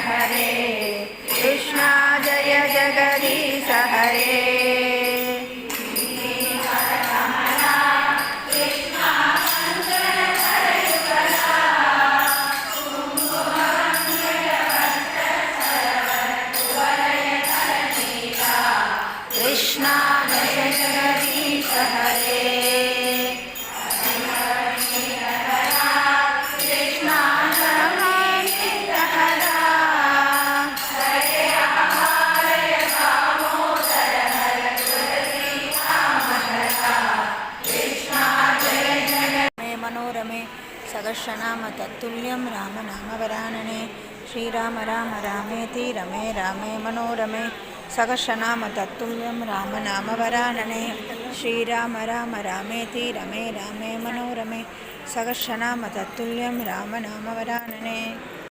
हरे कृष्णा जय जगदीश हरे कृष्णा जय जगदीश हरे कृष्णा मनोरमे सहस्रनाम तत्तुल्यं रामनामवरानने श्रीराम राम रामेति रमे रामे मनोरमे सहस्रनाम तत्तुल्यं रामनामवरानने श्रीराम राम रामेति रमे रामे मनोरमे सहस्रनाम तत्तुल्यं रामनामवरानने।